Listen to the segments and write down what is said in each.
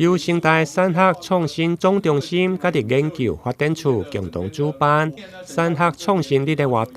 由生态产学创新总中心甲伫研究发展处共同主办产学创新日的活动，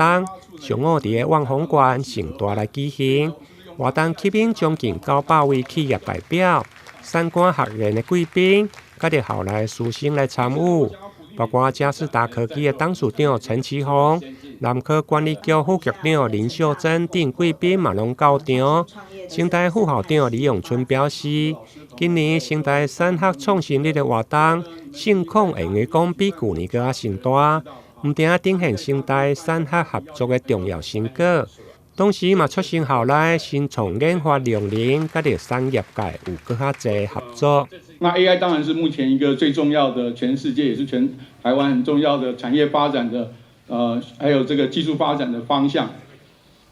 上午伫个万丰馆盛大来举行。活动吸引将近900位企业代表、产官学研的贵宾，甲伫校内师生来参与。包括嘉士达科技的董事长陈其宏、南科管理局副局长林秀珍等贵宾嘛拢到场。生态副校长李永春表示，今年生态产学创新日的活动，盛况会用讲比去年更盛大，唔定展现生态产学合作的重要成果。同时嘛，促成校内新创研发量能，甲伫产业界有更较侪合作。那 AI 当然是目前一个最重要的，全世界也是全台湾很重要的产业发展的，还有这个技术发展的方向。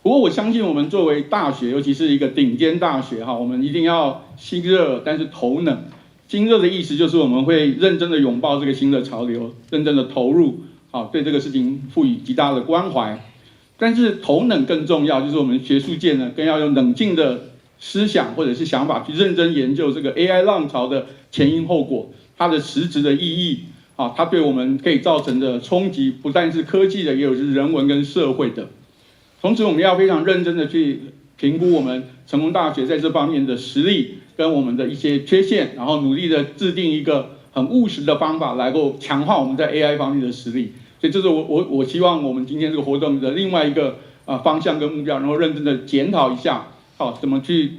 不过我相信我们作为大学，尤其是一个顶尖大学哈，我们一定要心热，但是头冷。心热的意思就是我们会认真的拥抱这个新的潮流，认真的投入，好，对这个事情赋予极大的关怀。但是头冷更重要，就是我们学术界呢，更要用冷静的思想或者是想法去认真研究这个 AI 浪潮的前因后果，它的实质的意义，啊，它对我们可以造成的冲击，不但是科技的，也有是人文跟社会的。同时，我们要非常认真的去评估我们成功大学在这方面的实力跟我们的一些缺陷，然后努力的制定一个很务实的方法，来够强化我们在 AI 方面的实力。所以这是我希望我们今天这个活动的另外一个方向跟目标，然后认真的检讨一下，好，怎么去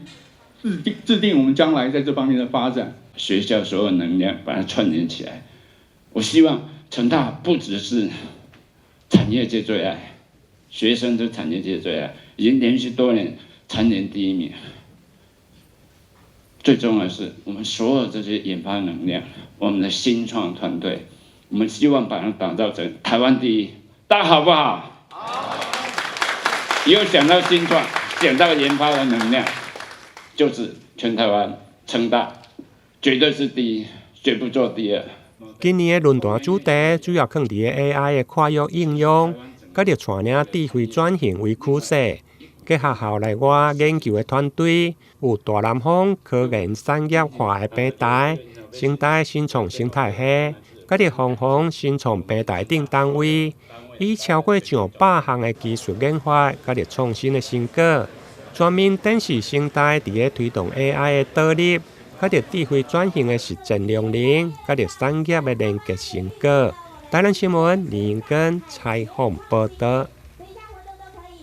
制定我们将来在这方面的发展。学校所有能量把它串联起来。我希望成大不只是产业界最爱，学生是产业界最爱，已经连续多年蝉联第一名。最重要的是，我们所有这些研发能量，我们的新创团队，我们希望把它打造成台湾第一，大家好不好？好。以后想到新创，想到研发的能量，就是全台湾成大绝对是第一，绝不做第二。今年的论坛主题主要放伫 AI 的跨域应用，甲着带领智慧转型为趋势。结合校内外研究的团队，有大南方科研产业化的平台、生态新创生态系，甲着凤凰新创平台等单位，以超过上100项的技术研发，甲着创新的成果，全面展示生态伫咧推动 AI 的导入，甲着智慧转型的实践量能，甲着产业的连结成果。台南新闻李英根采访报道。